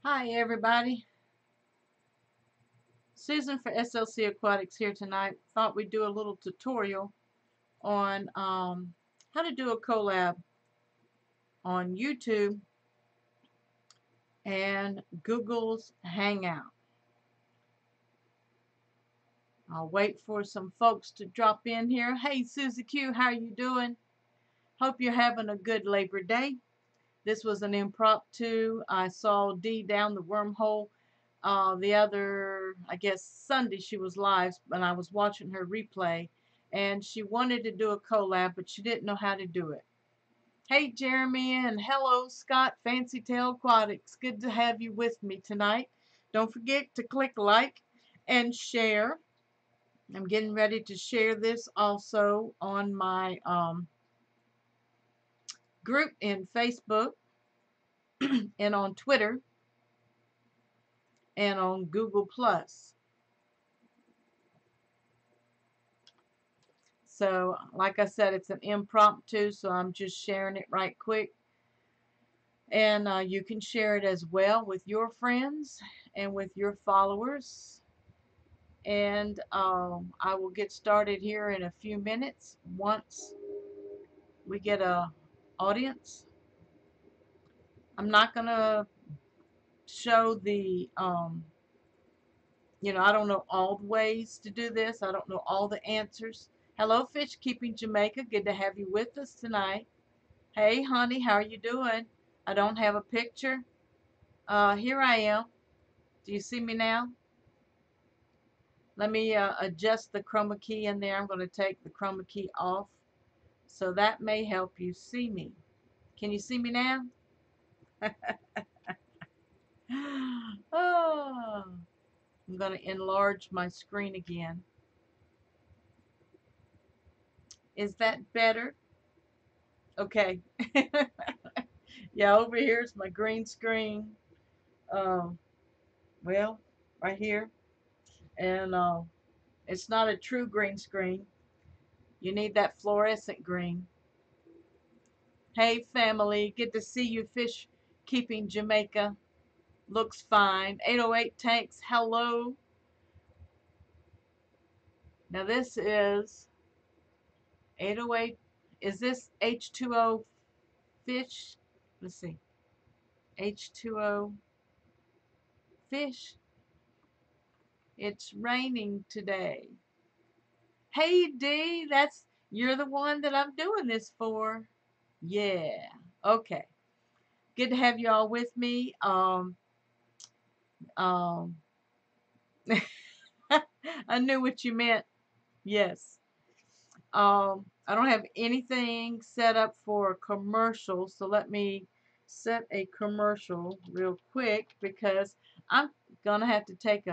Hi everybody, Susan for SLC Aquatics here tonight. Thought we'd do a little tutorial on how to do a collab on YouTube and Google's Hangout. I'll wait for some folks to drop in here. Hey SusyQ, how are you doing? Hope you're having a good Labor Day. This was an impromptu. I saw Dee down the wormhole the other, I guess, Sunday she was live, and I was watching her replay, and she wanted to do a collab, but she didn't know how to do it. Hey, Jeremy, and hello, Scott, Fancy Tail Aquatics. Good to have you with me tonight. Don't forget to click like and share. I'm getting ready to share this also on my group in Facebook and on Twitter and on Google+. So, like I said, it's an impromptu, so I'm just sharing it right quick. And you can share it as well with your friends and with your followers. And I will get started here in a few minutes once we get a audience. I'm not going to show the, I don't know all the ways to do this. I don't know all the answers. Hello, Fish Keeping Jamaica. Good to have you with us tonight. Hey, honey, how are you doing? I don't have a picture. Here I am. Do you see me now? Let me adjust the chroma key in there. I'm going to take the chroma key off, so that may help you see me. Can you see me now? Oh, I'm going to enlarge my screen again. Is that better? Okay. Yeah, over here is my green screen. Well, right here. And it's not a true green screen. You need that fluorescent green. Hey family, good to see you. Fish Keeping Jamaica looks fine. 808 Tanks, hello. Now this is 808. Is this H2O fish? Let's see. H2O fish. It's raining today. Hey D, you're the one that I'm doing this for. Yeah. Okay. Good to have you all with me. Um I knew what you meant. Yes. I don't have anything set up for a commercial, so let me set a commercial real quick because I'm gonna have to take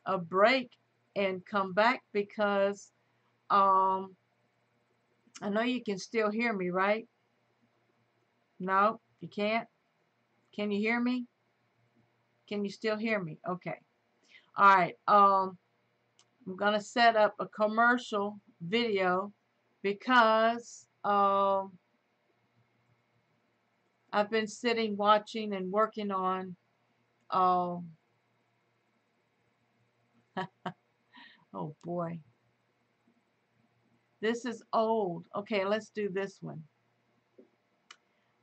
a break and come back because I know you can still hear me, right? No, you can't. Can you hear me? Can you still hear me? Okay. All right. I'm gonna set up a commercial video because I've been sitting, watching, and working on. Oh boy, this is old. Okay, let's do this one.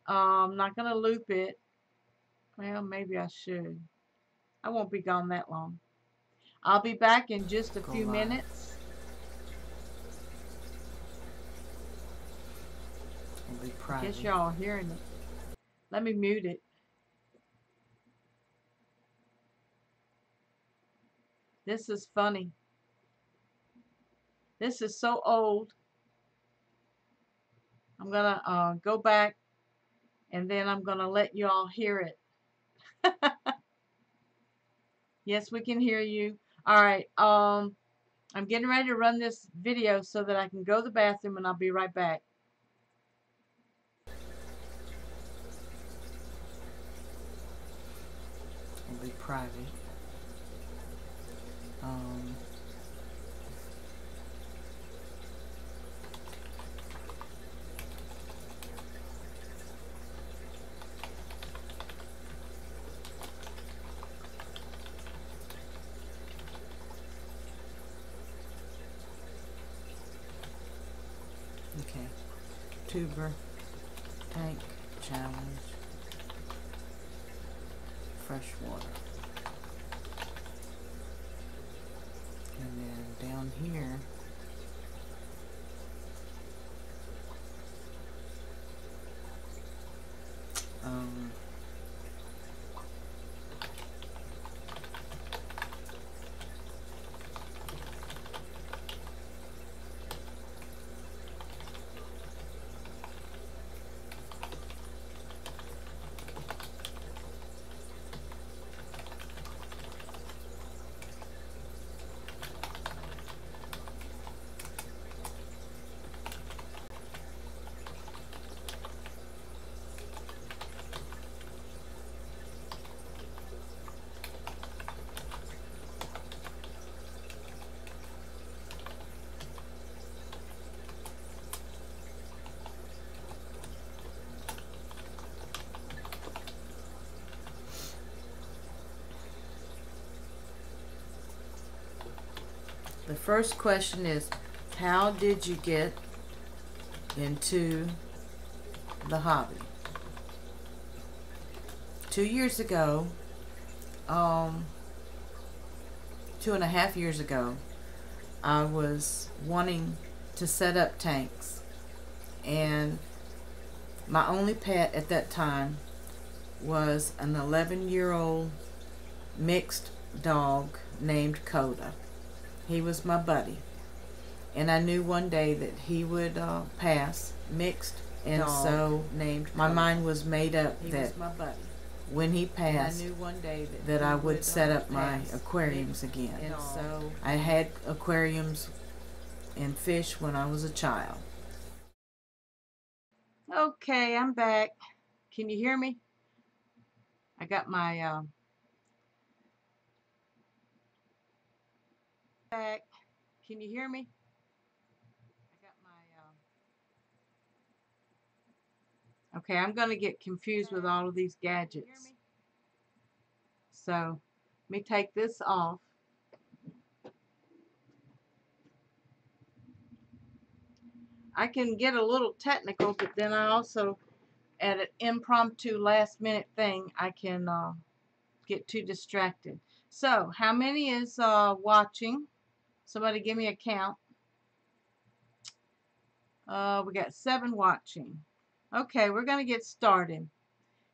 I'm not gonna loop it. Well, maybe I should. I won't be gone that long. I'll be back in just a few minutes. I guess y'all are hearing it. Let me mute it. This is funny. This is so old. I'm gonna go back and then I'm gonna let you all hear it. Yes, we can hear you. All right. I'm getting ready to run this video so that I can go to the bathroom and I'll be right back. It'll be private. Okay, tuber tank challenge, fresh water. And then down here, the first question is, how did you get into the hobby? 2 years ago, 2.5 years ago, I was wanting to set up tanks, and my only pet at that time was an 11-year-old mixed dog named Coda. He was my buddy, and I knew one day that he would pass mixed, and so named my mind was made up that when he passed, I knew one day that I would set up my aquariums again. And so I had aquariums and fish when I was a child. Okay, I'm back. Can you hear me? I got my back. Can you hear me? I got my okay, I'm going to get confused with all of these gadgets. So, let me take this off. I can get a little technical, but then I also, at an impromptu last minute thing, I can get too distracted. So, how many is watching? Somebody give me a count. We got 7 watching. Okay, we're going to get started.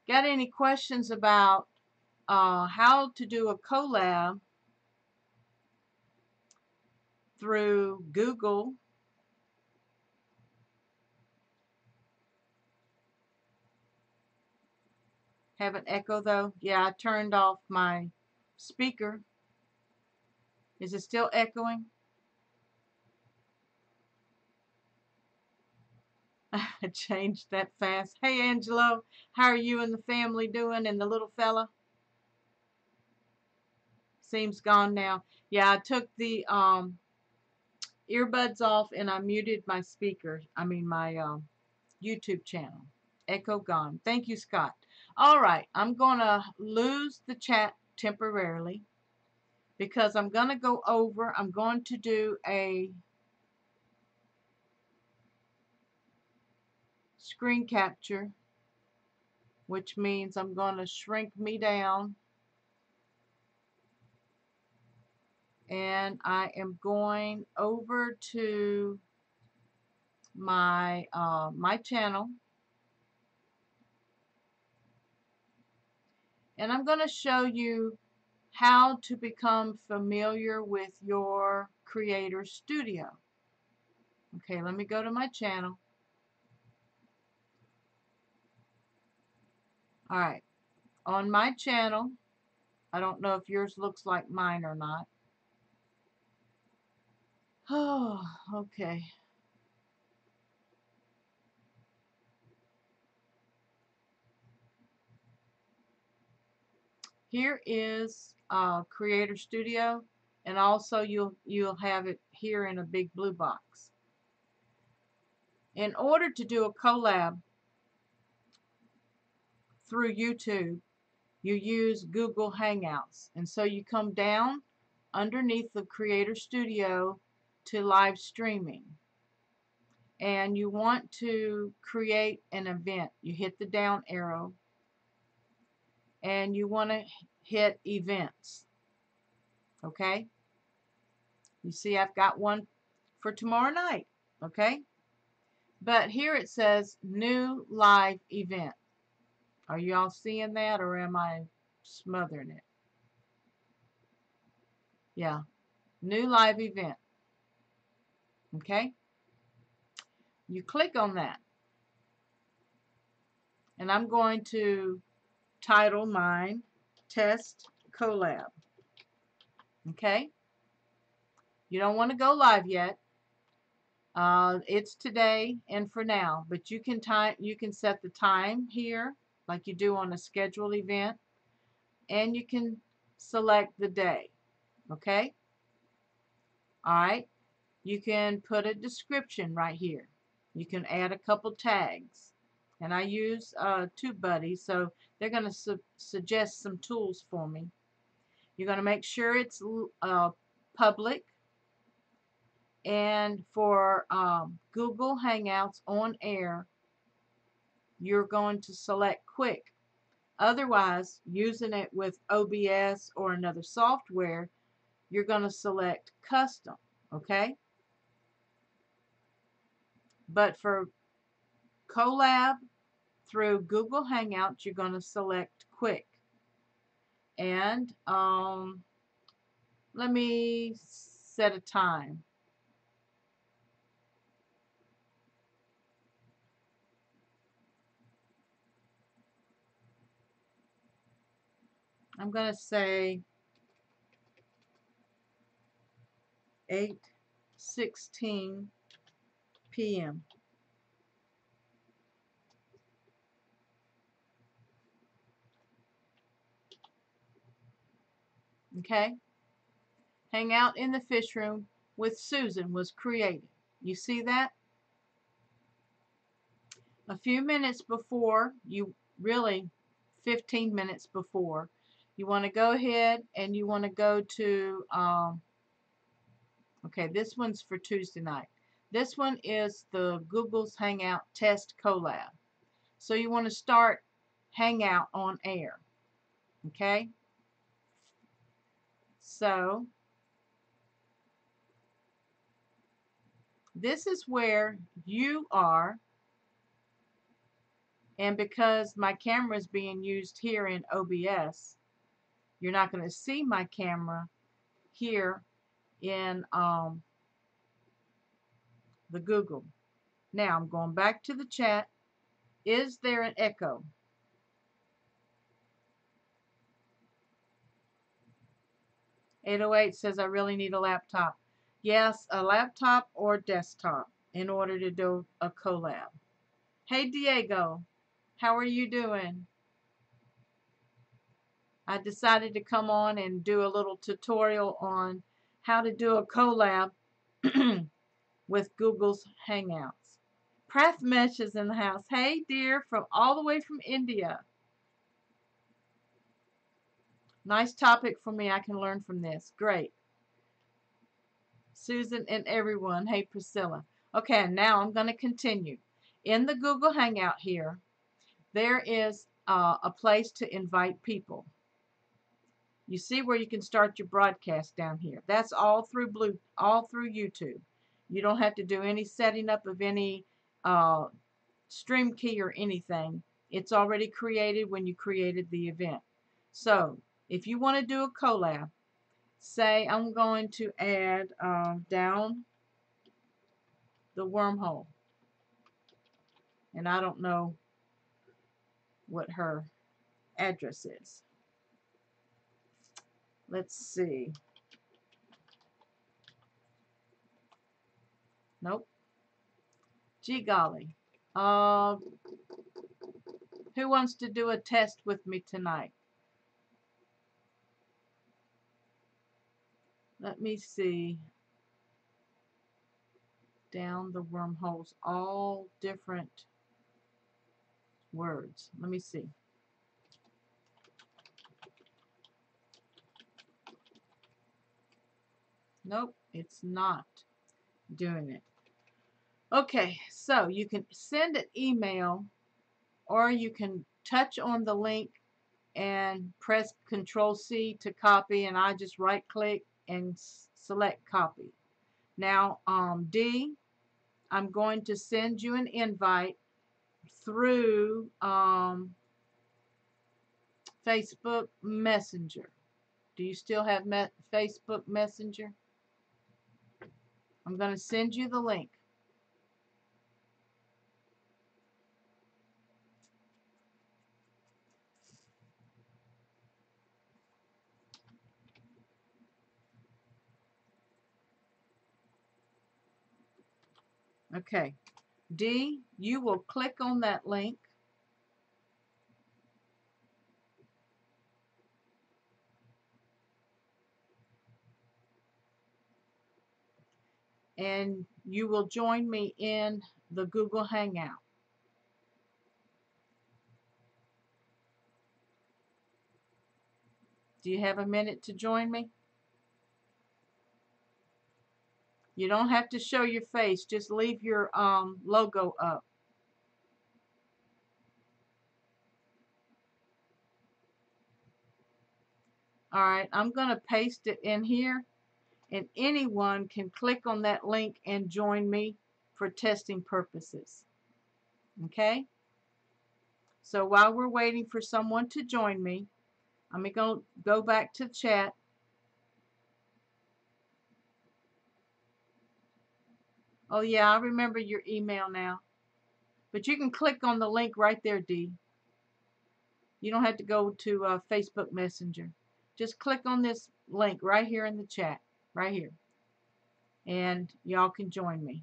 Got any questions about how to do a collab through Google? Have an echo though? Yeah, I turned off my speaker. Is it still echoing? I changed that fast. Hey Angelo, how are you and the family doing, and the little fella? Seems gone now. Yeah, I took the earbuds off and I muted my speaker. I mean my YouTube channel. Echo gone. Thank you, Scott. All right, I'm going to lose the chat temporarily because I'm going to go over. I'm going to do a screen capture, which means I'm going to shrink me down, and I am going over to my my channel, and I'm going to show you how to become familiar with your Creator Studio. Okay, let me go to my channel. All right, on my channel, I don't know if yours looks like mine or not. Oh, okay. Here is Creator Studio, and also you'll have it here in a big blue box. In order to do a collab through YouTube, you use Google Hangouts, and so you come down underneath the Creator Studio to live streaming, and you want to create an event. You hit the down arrow and you want to hit events. Okay? You see I've got one for tomorrow night. Okay? But here it says new live event. Are you all seeing that, or am I smothering it? Yeah. New live event. Okay? You click on that. And I'm going to title mine Test Collab. Okay? You don't want to go live yet. It's today and for now, but you can set the time here like you do on a scheduled event, and you can select the day. Okay? All right? You can put a description right here. You can add a couple tags. And I use TubeBuddy, so they're going to suggest some tools for me. You're going to make sure it's public. And for Google Hangouts on air, you're going to select quick. Otherwise, using it with OBS or another software, you're going to select custom. Okay? But for collab through Google Hangouts, you're going to select quick. And let me set a time. I'm going to say 8:16 p.m. Okay? Hang out in the fish room with Susan was created. You see that? A few minutes before, really 15 minutes before, you want to go ahead and you want to go to, okay, this one's for Tuesday night. This one is the Google's Hangout Test Collab. So you want to start Hangout on air. Okay? So this is where you are, and because my camera is being used here in OBS, you're not going to see my camera here in the Google. Now I'm going back to the chat. Is there an echo? "808 says I really need a laptop." Yes, a laptop or desktop in order to do a collab. Hey Diego, how are you doing? I decided to come on and do a little tutorial on how to do a collab with Google's Hangouts. Prathmesh is in the house. Hey dear, from all the way from India. Nice topic for me. I can learn from this. Great. Susan and everyone. Hey Priscilla. Okay, now I'm going to continue. In the Google Hangout here, there is a place to invite people. You see where you can start your broadcast down here. That's all through YouTube. You don't have to do any setting up of any stream key or anything. It's already created when you created the event. So if you want to do a collab, say I'm going to add down the wormhole. And I don't know what her address is. Let's see. Nope. Gee golly. Who wants to do a test with me tonight? Let me see. Down the wormholes, all different words. Let me see. Nope, it's not doing it. Okay, so you can send an email or you can touch on the link and press Control C to copy, and I just right click and select copy. Now, D, I'm going to send you an invite through Facebook Messenger. Do you still have Facebook Messenger? I'm going to send you the link. Okay. D, you will click on that link. And you will join me in the Google Hangout. Do you have a minute to join me? You don't have to show your face. Just leave your logo up. All right, I'm going to paste it in here, and anyone can click on that link and join me for testing purposes. Okay? So while we're waiting for someone to join me, I'm going to go back to chat. Oh, yeah, I remember your email now. But you can click on the link right there, D. You don't have to go to Facebook Messenger. Just click on this link right here in the chat, right here. And y'all can join me.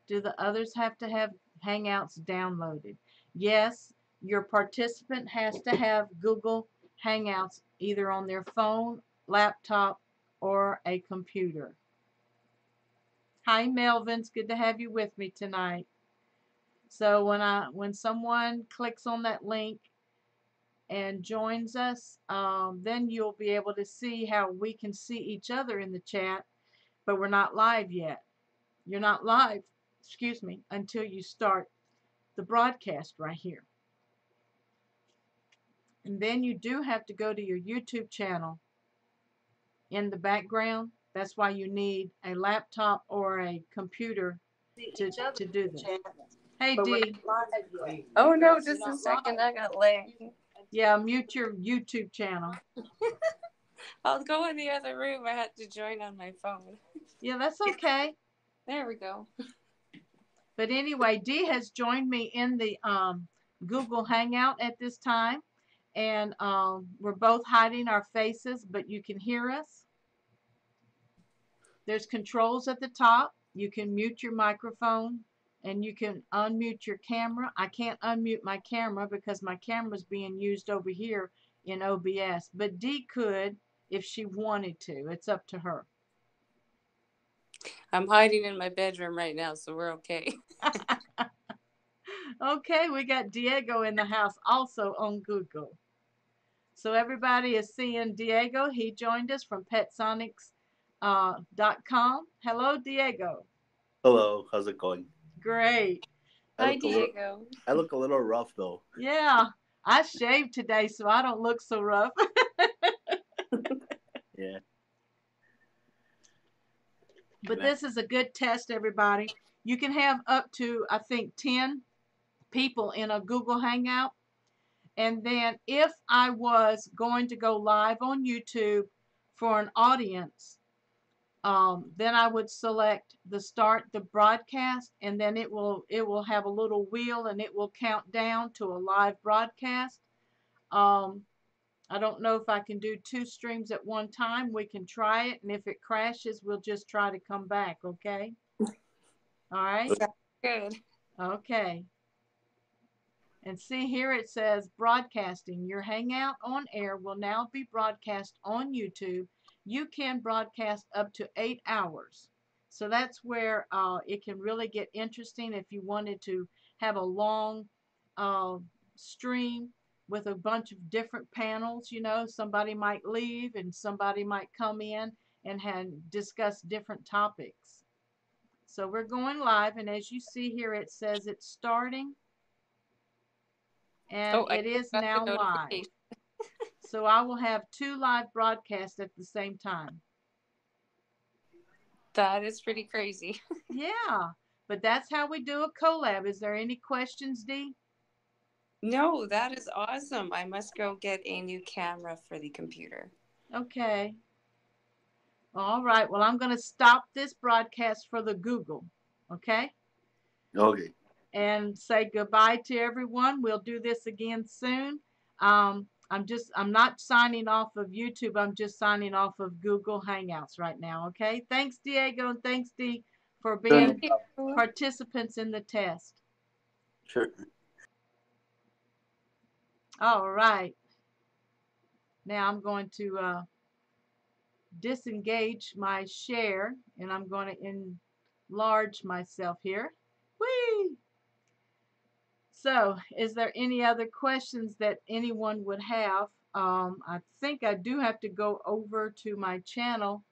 Do the others have to have Hangouts downloaded? Yes, your participant has to have Google Hangouts either on their phone, laptop, or a computer. Hi, Melvin. It's good to have you with me tonight. So when someone clicks on that link and joins us, then you'll be able to see how we can see each other in the chat, but we're not live yet. You're not live, excuse me, until you start the broadcast right here. And then you do have to go to your YouTube channel in the background. That's why you need a laptop or a computer to do this. Hey, D. Oh, no, just a second. I got lag. Yeah, mute your YouTube channel. I'll go in the other room. I had to join on my phone. Yeah, that's okay. There we go. But anyway, D has joined me in the Google Hangout at this time. And we're both hiding our faces, but you can hear us. There's controls at the top. You can mute your microphone and you can unmute your camera. I can't unmute my camera because my camera's being used over here in OBS, but Dee could if she wanted to. It's up to her. I'm hiding in my bedroom right now, so we're okay. Okay, we got Diego in the house also on Google. So everybody is seeing Diego. He joined us from petsonics.com. Hello, Diego. Hello, how's it going? Great. Hi, Diego. I look a little rough though. Yeah, I shaved today, so I don't look so rough. Yeah. But this is a good test, everybody. You can have up to, I think, 10 people in a Google Hangout. And then if I was going to go live on YouTube for an audience, then I would select the start the broadcast, and then it will have a little wheel and it will count down to a live broadcast. I don't know if I can do 2 streams at one time. We can try it, and if it crashes, we'll just try to come back, okay? All right? Sounds good. Okay. And see here it says broadcasting. Your Hangout on air will now be broadcast on YouTube. You can broadcast up to 8 hours. So that's where it can really get interesting if you wanted to have a long stream. with a bunch of different panels. You know, somebody might leave and somebody might come in and discuss different topics. So we're going live, and as you see here, it says it's starting, and Oh, I it is got the now live. notification. So I will have 2 live broadcasts at the same time. That is pretty crazy. Yeah, but that's how we do a collab. Is there any questions, Dee? No, that is awesome. I must go get a new camera for the computer. Okay. All right. Well, I'm going to stop this broadcast for the Google. Okay. Okay. And say goodbye to everyone. We'll do this again soon. I'm not signing off of YouTube. I'm just signing off of Google Hangouts right now. Okay. Thanks, Diego, and thanks, Dee, for being Thank you. participants in the test. Sure. All right. Now I'm going to disengage my share, and I'm going to enlarge myself here. Whee! So, is there any other questions that anyone would have? I think I do have to go over to my channel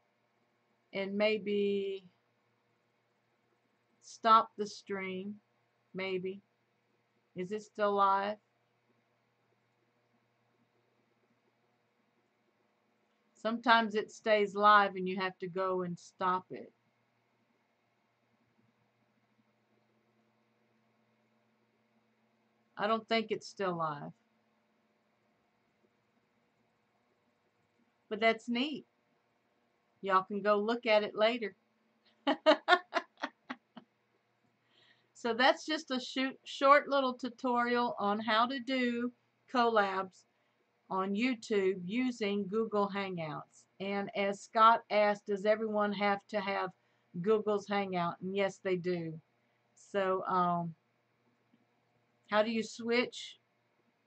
and maybe stop the stream. Maybe. Is it still live? Sometimes it stays live and you have to go and stop it. I don't think it's still live. But that's neat. Y'all can go look at it later. So that's just a short little tutorial on how to do collabs on YouTube using Google Hangouts. And as Scott asked, does everyone have to have Google's Hangout? And yes, they do. So how do you switch?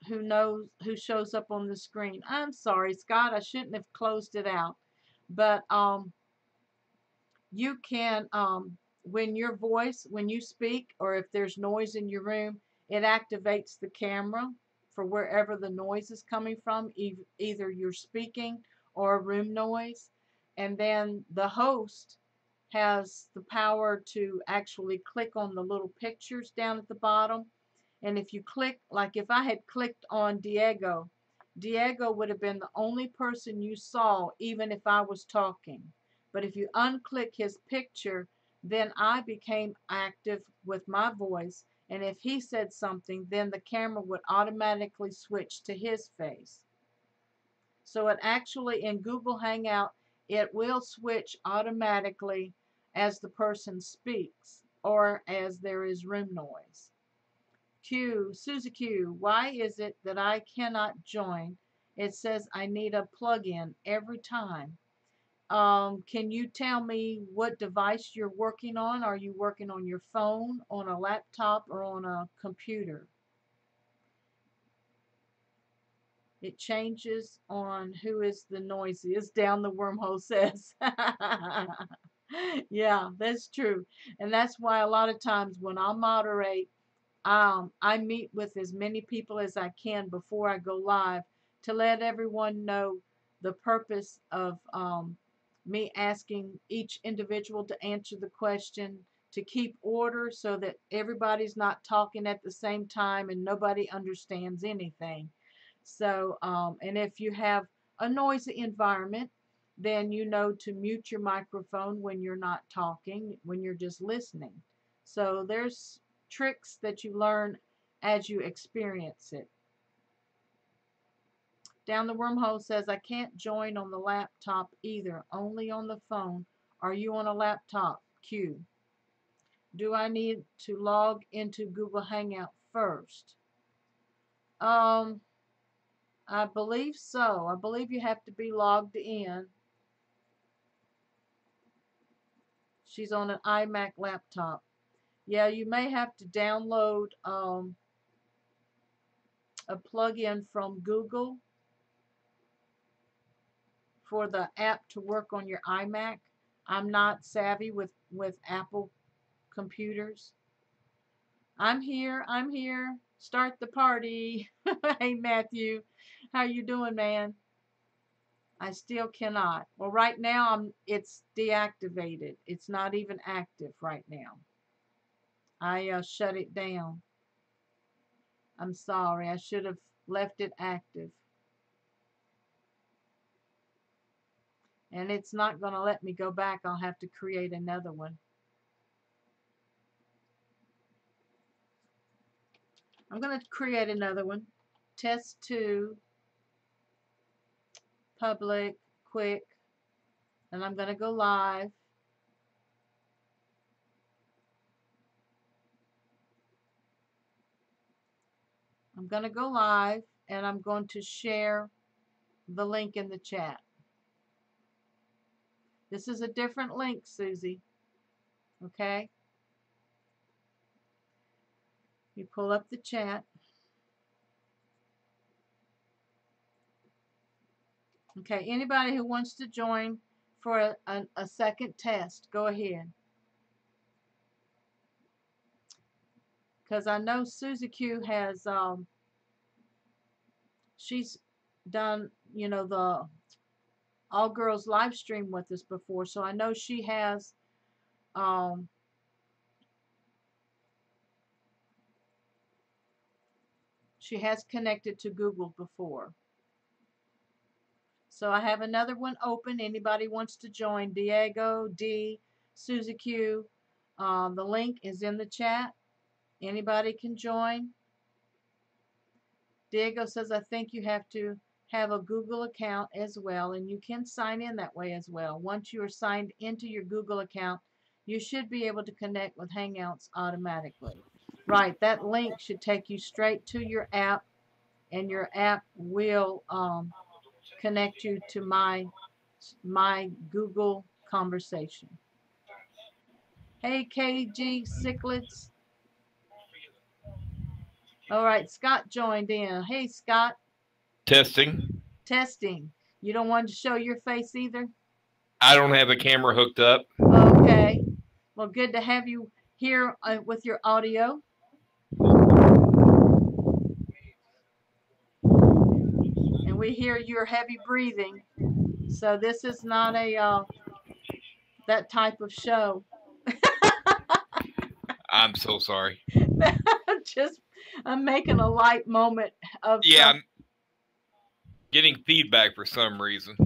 Who knows who shows up on the screen? I'm sorry, Scott, I shouldn't have closed it out. But you can, when you speak, or if there's noise in your room, it activates the camera for wherever the noise is coming from, either you're speaking or a room noise. And then the host has the power to actually click on the little pictures down at the bottom. And if you click, like if I had clicked on Diego, Diego would have been the only person you saw, even if I was talking. But if you unclick his picture, then I became active with my voice. And if he said something, then the camera would automatically switch to his face. So it actually, in Google Hangout, it will switch automatically as the person speaks or as there is room noise. SusyQ, why is it that I cannot join? It says I need a plug-in every time. Can you tell me what device you're working on? Are you working on your phone, on a laptop, or on a computer? It changes on who is the noisiest, down the wormhole says. Yeah, that's true. And that's why a lot of times when I moderate, I meet with as many people as I can before I go live to let everyone know the purpose of me asking each individual to answer the question, to keep order so that everybody's not talking at the same time and nobody understands anything. So, and if you have a noisy environment, then you know to mute your microphone when you're not talking, when you're just listening. So there's tricks that you learn as you experience it. Down the wormhole says, I can't join on the laptop either, only on the phone. Are you on a laptop? Q. Do I need to log into Google Hangout first? I believe so. I believe you have to be logged in. She's on an iMac laptop. Yeah, you may have to download a plugin from Google for the app to work on your iMac. I'm not savvy with Apple computers. I'm here. Start the party. Hey, Matthew. How you doing, man? I still cannot. Well, right now it's deactivated. It's not even active right now. I shut it down. I'm sorry. I should have left it active. And it's not going to let me go back. I'll have to create another one. I'm going to create another one. Test 2. Public. Quick. And I'm going to go live. I'm going to go live. And I'm going to share the link in the chat. This is a different link, Susie. Okay? You pull up the chat. Okay, anybody who wants to join for a second test, go ahead. Because I know SusyQ has, she's done, you know, the All Girls live stream with us before, so I know she has, connected to Google before. So I have another one open. Anybody wants to join? Diego, D, SusyQ. The link is in the chat. Anybody can join. Diego says, I think you have to have a Google account as well, and you can sign in that way as well. Once you are signed into your Google account, you should be able to connect with Hangouts automatically. Right, that link should take you straight to your app, and your app will connect you to my Google conversation. Hey, KG Cichlets. All right, Scott joined in. Hey, Scott. Testing. Testing. You don't want to show your face either? I don't have a camera hooked up. Okay. Well, good to have you here with your audio. And we hear your heavy breathing. So this is not a that type of show. I'm so sorry. I'm making a light moment of. Yeah, I'm getting feedback for some reason.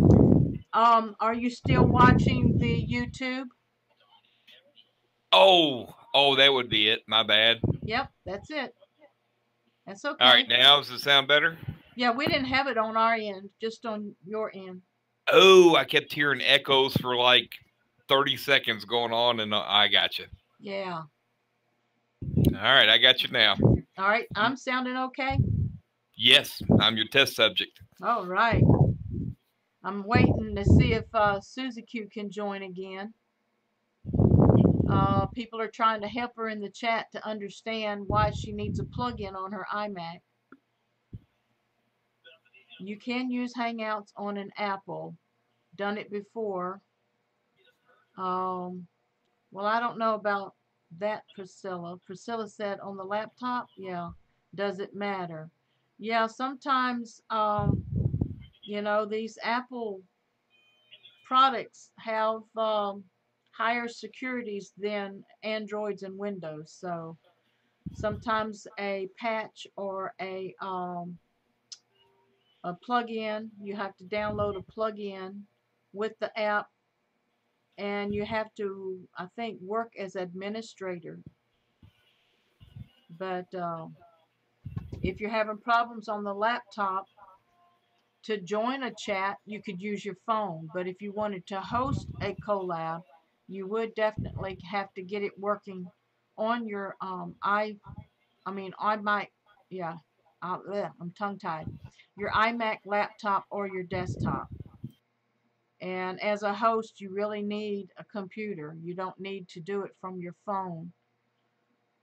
Are you still watching the YouTube? Oh, that would be it. My bad. Yep, that's it. That's okay. All right, now does it sound better? Yeah, we didn't have it on our end, just on your end. Oh, I kept hearing echoes for like 30 seconds going on, and I got you. Yeah. All right, I got you now. All right, I'm sounding okay? Yes, I'm your test subject. All right. I'm waiting to see if SusyQ can join again. People are trying to help her in the chat to understand why she needs a plug-in on her iMac. You can use Hangouts on an Apple. Done it before. Well, I don't know about that, Priscilla. Priscilla said on the laptop, yeah. Does it matter? Yeah, sometimes, you know, these Apple products have higher securities than Androids and Windows. So sometimes a patch or a plug-in, you have to download a plug-in with the app, and you have to, I think, work as administrator. But if you're having problems on the laptop, to join a chat, you could use your phone. But if you wanted to host a collab, you would definitely have to get it working on your iMac, yeah, I'm tongue-tied. Your iMac laptop or your desktop. And as a host, you really need a computer. You don't need to do it from your phone,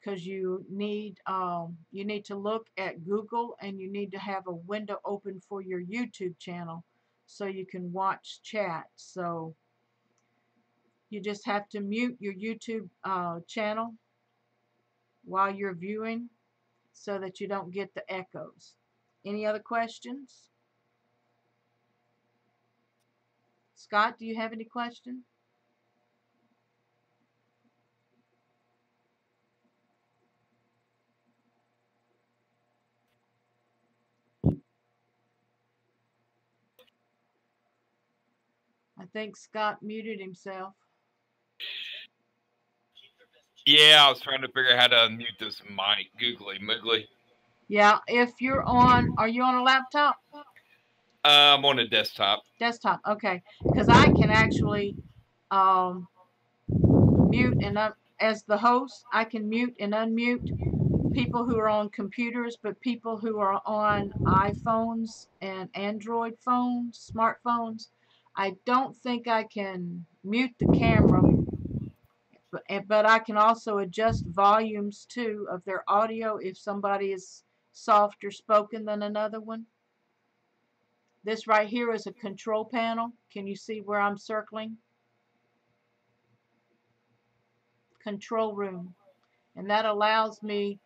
because you need to look at Google, and you need to have a window open for your YouTube channel so you can watch chat. So you just have to mute your YouTube channel while you're viewing, so that you don't get the echoes. Any other questions? Scott, do you have any questions? I think Scott muted himself. Yeah, I was trying to figure out how to unmute this mic. Googly moogly. Yeah, if you're on, are you on a laptop? I'm on a desktop. Desktop, okay. Because I can actually mute and as the host, I can mute and unmute people who are on computers, but people who are on iPhones and Android phones, smartphones, I don't think I can mute the camera, but I can also adjust volumes too of their audio if somebody is softer spoken than another one. This right here is a control panel. Can you see where I'm circling? Control room. And that allows me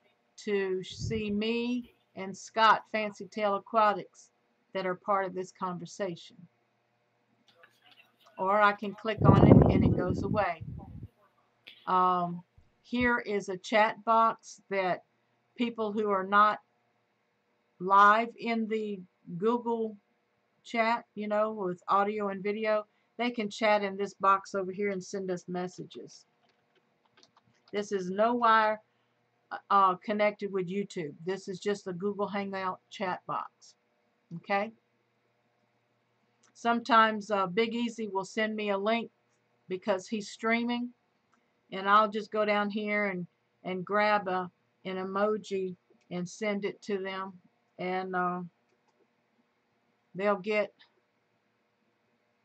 to see me and Scott, Fancy Tail Aquatics, that are part of this conversation. Or I can click on it and it goes away. Here is a chat box that people who are not live in the Google chat, you know, with audio and video, they can chat in this box over here and send us messages. This is no wire connected with YouTube. This is just a Google Hangout chat box. Okay? Sometimes Big Easy will send me a link because he's streaming, and I'll just go down here and grab an emoji and send it to them, and they'll get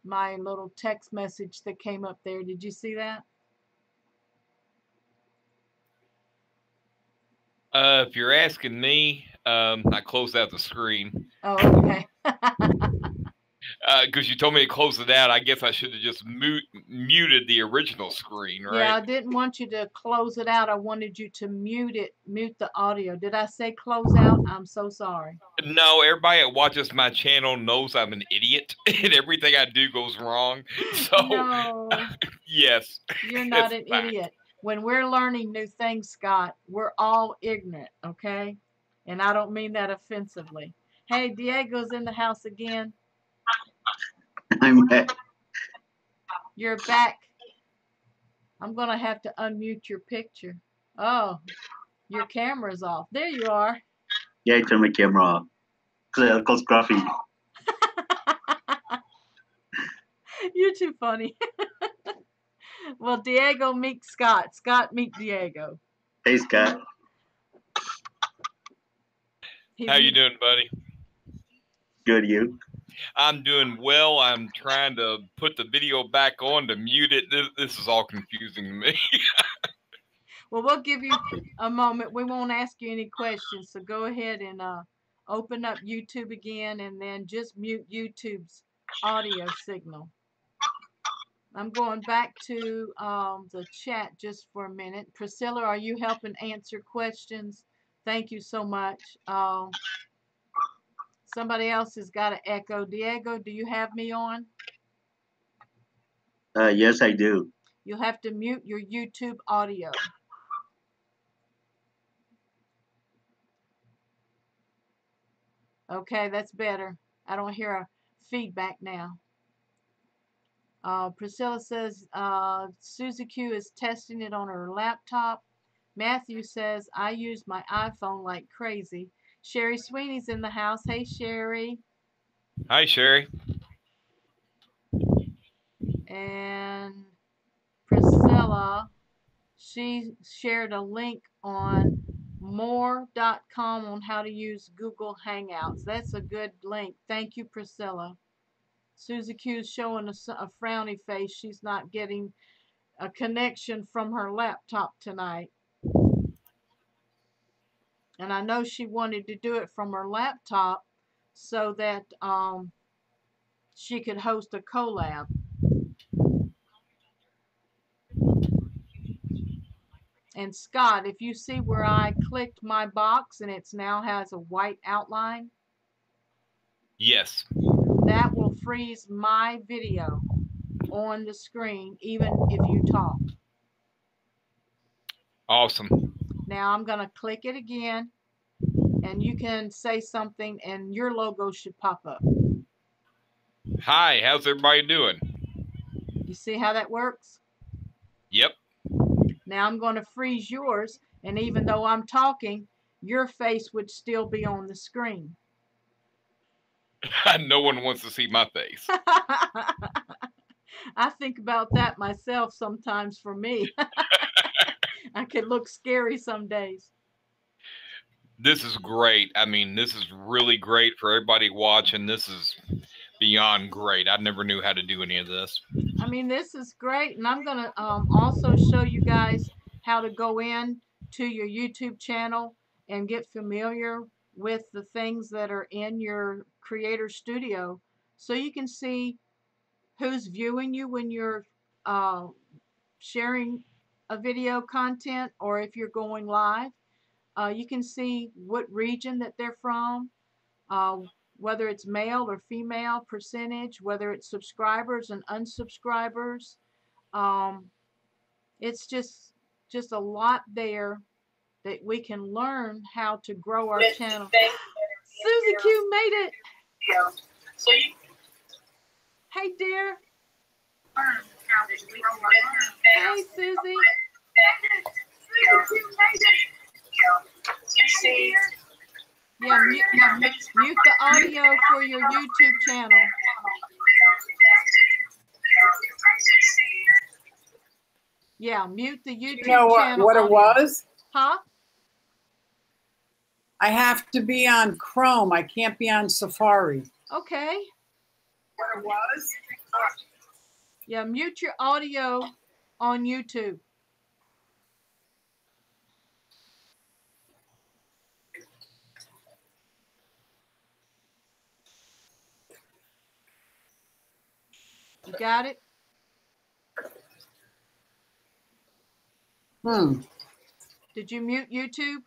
my little text message that came up there. Did you see that? If you're asking me, I closed out the screen. Oh, okay. Because you told me to close it out. I guess I should have just muted the original screen, right? Yeah, I didn't want you to close it out. I wanted you to mute the audio. Did I say close out? I'm so sorry. No, everybody that watches my channel knows I'm an idiot and everything I do goes wrong. So, No, yes. you're not an idiot. When we're learning new things, Scott, we're all ignorant, okay? And I don't mean that offensively. Hey, Diego's in the house again. I'm back. You're back. I'm going to have to unmute your picture. Oh, your camera's off. There you are. Yeah, I turned my camera off. Cause graphic. You're too funny. Well, Diego, meet Scott. Scott, meet Diego. Hey, Scott. How you doing, buddy? Good, you? I'm doing well. I'm trying to put the video back on to mute it. This is all confusing to me. Well, we'll give you a moment. We won't ask you any questions, so go ahead and open up YouTube again and then just mute YouTube's audio signal. I'm going back to the chat just for a minute. Priscilla, are you helping answer questions? Thank you so much. Somebody else has got an echo. Diego, do you have me on? Yes, I do. You'll have to mute your YouTube audio. Okay, that's better. I don't hear a feedback now. Priscilla says SusyQ is testing it on her laptop. Matthew says I use my iPhone like crazy. Sherry Sweeney's in the house. Hey, Sherry. Hi, Sherry. And Priscilla, she shared a link on more.com on how to use Google Hangouts. That's a good link. Thank you, Priscilla. SusyQ is showing a frowny face. She's not getting a connection from her laptop tonight. And I know she wanted to do it from her laptop so that she could host a collab. And Scott, if you see where I clicked my box and it's now has a white outline, Yes. that will freeze my video on the screen even if you talk. Awesome. Now I'm going to click it again and you can say something and your logo should pop up. Hi, how's everybody doing? You see how that works? Yep. Now I'm going to freeze yours, and even though I'm talking, your face would still be on the screen. No one wants to see my face. I think about that myself sometimes for me. I could look scary some days. This is great. I mean, this is really great for everybody watching. This is beyond great. I never knew how to do any of this. I mean, this is great. And I'm going to also show you guys how to go in to your YouTube channel and get familiar with the things that are in your creator studio so you can see who's viewing you when you're sharing a video content, or if you're going live. You can see what region that they're from, whether it's male or female percentage, whether it's subscribers and unsubscribers. It's just a lot there that we can learn how to grow our channel. SusyQ made it. Hey, dear. Hey, Susie. Yeah, mute the audio for your YouTube channel. Yeah, mute the YouTube channel. What it was? Huh? I have to be on Chrome. I can't be on Safari. Okay. What it was? Yeah, mute your audio on YouTube. You got it? Did you mute YouTube?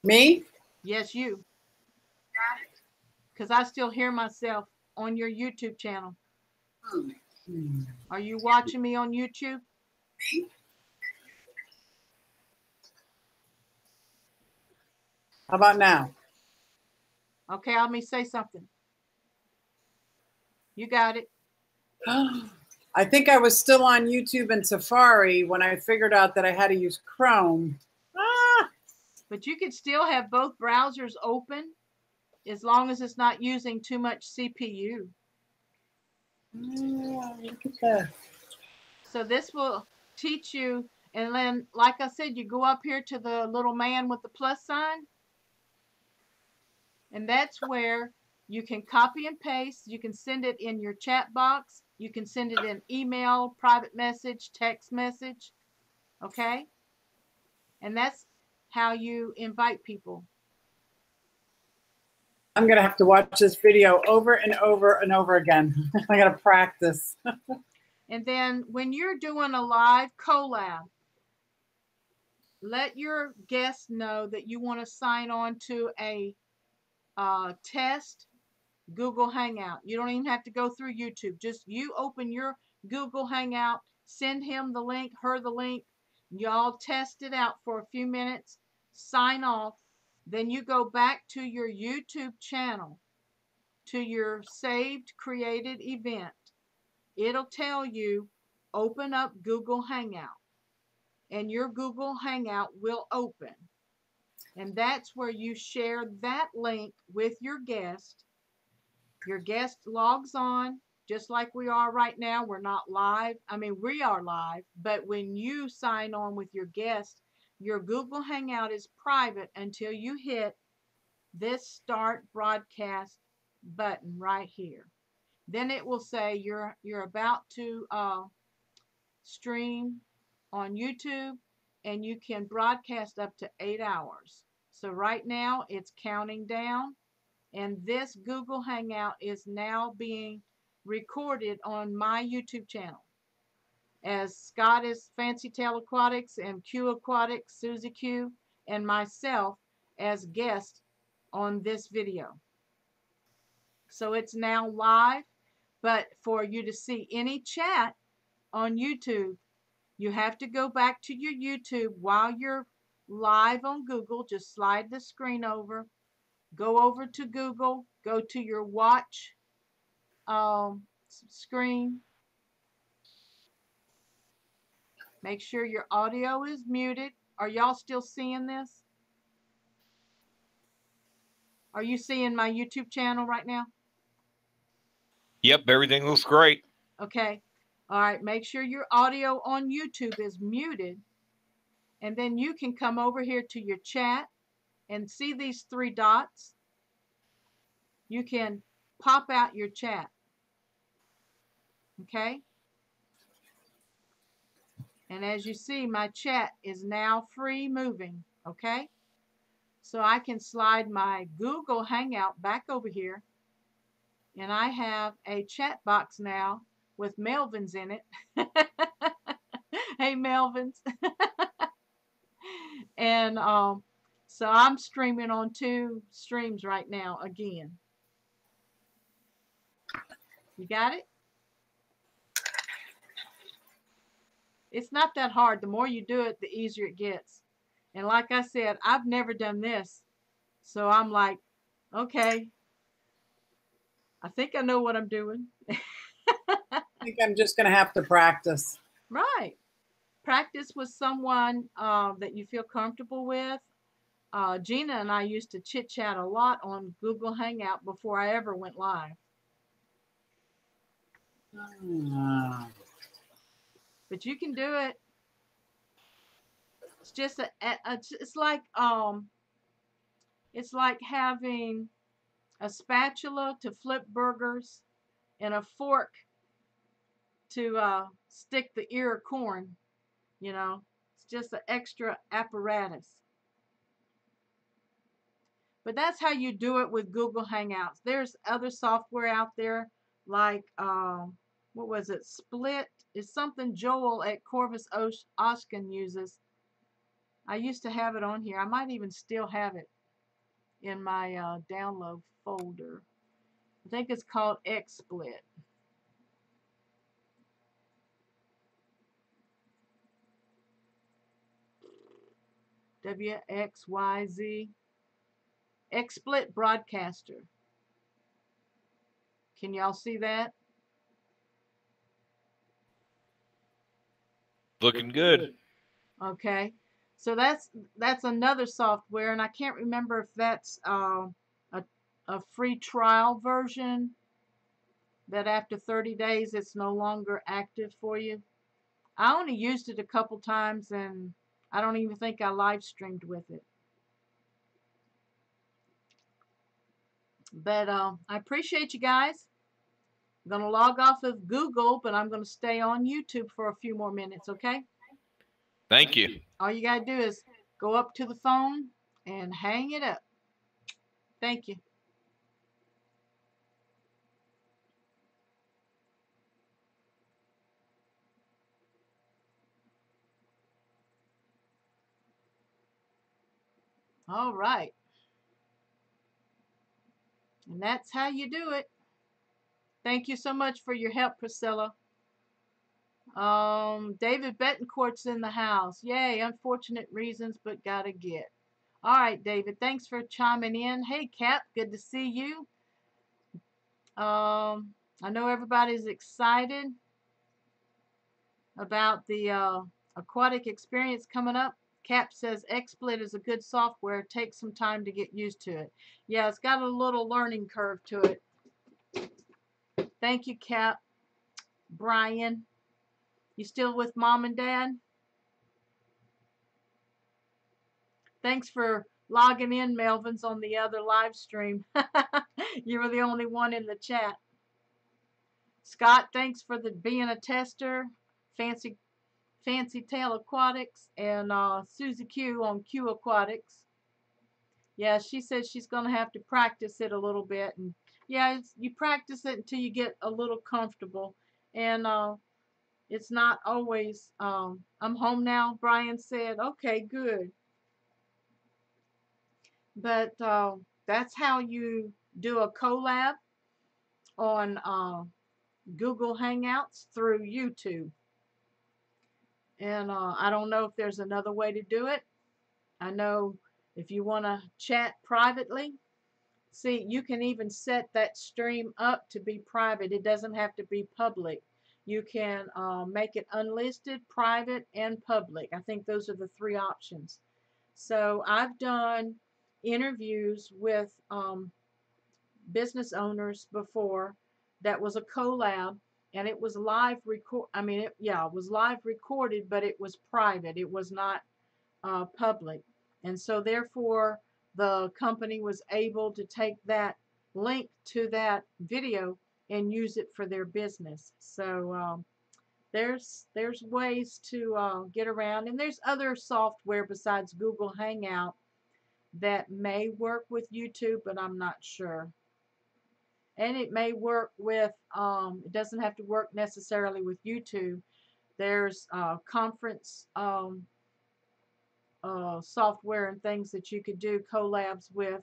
Me? Yes, you. Because I still hear myself on your YouTube channel. Are you watching me on YouTube? How about now? Okay, let me say something. You got it. I think I was still on YouTube and Safari when I figured out that I had to use Chrome. But you could still have both browsers open as long as it's not using too much CPU. Look at that. So this will teach you, and then, like I said, you go up here to the little man with the plus sign, and that's where you can copy and paste. You can send it in your chat box. You can send it in email, private message, text message, okay? And that's how you invite people. I'm going to have to watch this video over and over and over again. I got to practice. And then when you're doing a live collab, let your guests know that you want to sign on to a test Google Hangout. You don't even have to go through YouTube. Just you open your Google Hangout, send him the link, her the link. Y'all test it out for a few minutes, sign off. Then you go back to your YouTube channel, to your saved created event. It'll tell you, open up Google Hangout. And your Google Hangout will open. And that's where you share that link with your guest. Your guest logs on, just like we are right now. We're not live. I mean, we are live. But when you sign on with your guest, your Google Hangout is private until you hit this start broadcast button right here. Then it will say you're about to stream on YouTube, and you can broadcast up to 8 hours. So right now it's counting down, and this Google Hangout is now being recorded on my YouTube channel. as Scott is Fancy Tail Aquatics and Q Aquatics, SusyQ, and myself as guests on this video. So it's now live, but for you to see any chat on YouTube, you have to go back to your YouTube while you're live on Google. Just slide the screen over, go over to Google, go to your watch screen. Make sure your audio is muted. Are y'all still seeing this? Are you seeing my YouTube channel right now? Yep, everything looks great. Okay. All right. Make sure your audio on YouTube is muted. And then you can come over here to your chat and see these three dots. You can pop out your chat. Okay. And as you see, my chat is now free moving. Okay. So I can slide my Google Hangout back over here. And I have a chat box now with Melvin's in it. Hey, Melvin's. And so I'm streaming on 2 streams right now again. You got it? It's not that hard. The more you do it, the easier it gets. And like I said, I've never done this. So I'm like, okay, I think I know what I'm doing. I think I'm just going to have to practice. Right. Practice with someone that you feel comfortable with. Gina and I used to chit chat a lot on Google Hangout before I ever went live. But you can do it. It's just it's like having a spatula to flip burgers and a fork to stick the ear of corn. You know, it's just an extra apparatus. But that's how you do it with Google Hangouts. There's other software out there like, what was it? Split is something Joel at Corvus Oshkin uses. I used to have it on here. I might even still have it in my download folder. I think it's called XSplit. WXYZ. XSplit Broadcaster. Can y'all see that? Looking good. Okay. So that's another software, and I can't remember if that's a free trial version that after 30 days it's no longer active for you. I only used it a couple times, and I don't even think I live streamed with it. But I appreciate you guys. I'm going to log off of Google, but I'm going to stay on YouTube for a few more minutes, okay? Thank you. All you got to do is go up to the phone and hang it up. Thank you. All right. And that's how you do it. Thank you so much for your help, Priscilla. David Betancourt's in the house. Yay, unfortunate reasons, but gotta get. All right, David, thanks for chiming in. Hey, Cap, good to see you. I know everybody's excited about the aquatic experience coming up. Cap says XSplit is a good software. It takes some time to get used to it. Yeah, it's got a little learning curve to it. Thank you, Cap. Brian, you still with Mom and Dad? Thanks for logging in, Melvin's, on the other live stream. You were the only one in the chat. Scott, thanks for being a tester. Fancy Tail Aquatics and SusyQ on Q Aquatics. Yeah, she said she's going to have to practice it a little bit. And yeah, you practice it until you get a little comfortable. And it's not always, I'm home now, Brian said. Okay, good. But that's how you do a collab on Google Hangouts through YouTube. And I don't know if there's another way to do it. I know if you want to chat privately, see, you can even set that stream up to be private. It doesn't have to be public. You can make it unlisted, private, and public. I think those are the three options. So I've done interviews with business owners before that was a collab, and it was live record. I mean, it was live recorded, but it was private. It was not public, and so therefore the company was able to take that link to that video and use it for their business. So there's ways to get around, and there's other software besides Google Hangout that may work with YouTube, but I'm not sure. And it may work with, it doesn't have to work necessarily with YouTube. There's conference software and things that you could do collabs with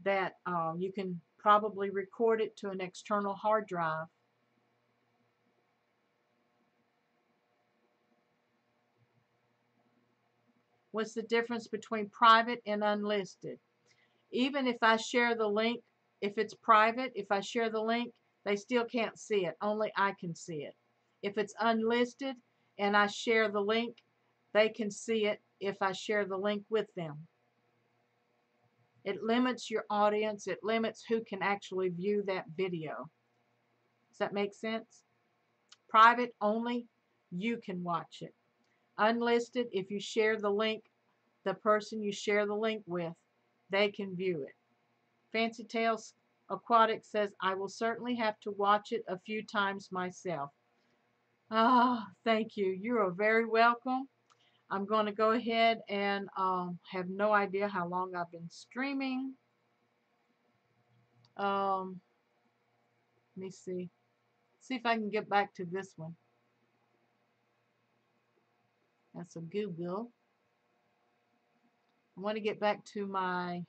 that you can probably record it to an external hard drive. What's the difference between private and unlisted? Even if I share the link, if it's private, if I share the link, they still can't see it. Only I can see it. If it's unlisted and I share the link, they can see it if I share the link with them. It limits your audience. It limits who can actually view that video. Does that make sense? Private, only you can watch it. Unlisted, if you share the link, the person you share the link with, they can view it. Fancy Tales Aquatics says, I will certainly have to watch it a few times myself. Ah, thank you. You are very welcome. I'm going to go ahead and have no idea how long I've been streaming. Let me see. See if I can get back to this one. That's a Google. I want to get back to my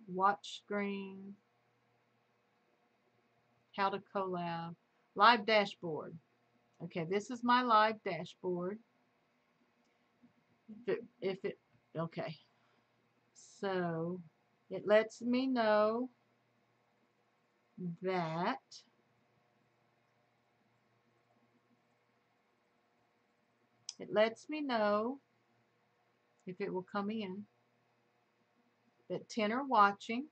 watch screen. How to collab. Live dashboard. Okay, this is my live dashboard. Okay. So it lets me know that if it will come in that 10 are watching.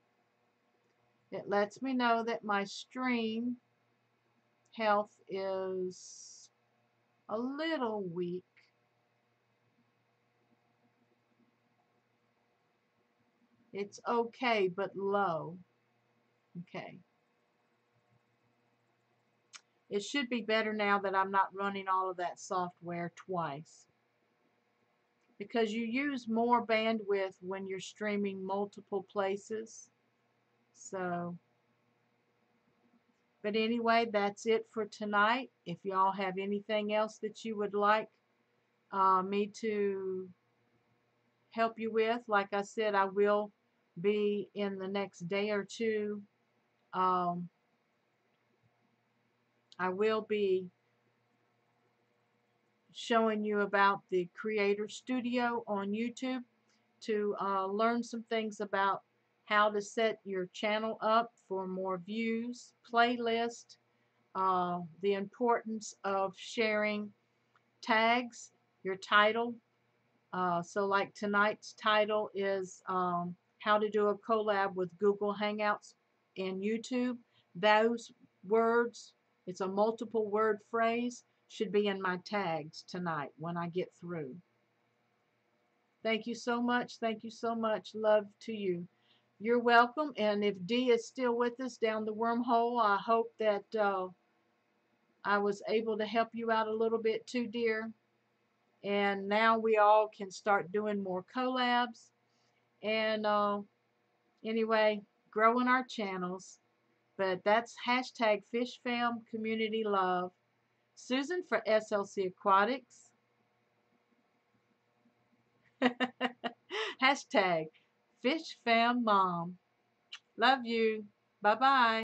It lets me know that my stream health is a little weak. It's okay, but low. Okay. It should be better now that I'm not running all of that software twice. Because you use more bandwidth when you're streaming multiple places. So, but anyway, that's it for tonight. If y'all have anything else that you would like me to help you with, like I said, I will be in the next day or two. I will be showing you about the Creator Studio on YouTube to learn some things about how to set your channel up for more views, playlist, the importance of sharing tags, your title. So like tonight's title is how to do a collab with Google Hangouts and YouTube. Those words, it's a multiple word phrase, should be in my tags tonight when I get through. Thank you so much. Thank you so much. Love to you. You're welcome. And if Dee is still with us down the wormhole, I hope that I was able to help you out a little bit too, dear. And now we all can start doing more collabs. And anyway, growing our channels. But that's hashtag Fish Fam Community Love. Susan for SLC Aquatics. Hashtag Fish Fam Mom. Love you. Bye-bye.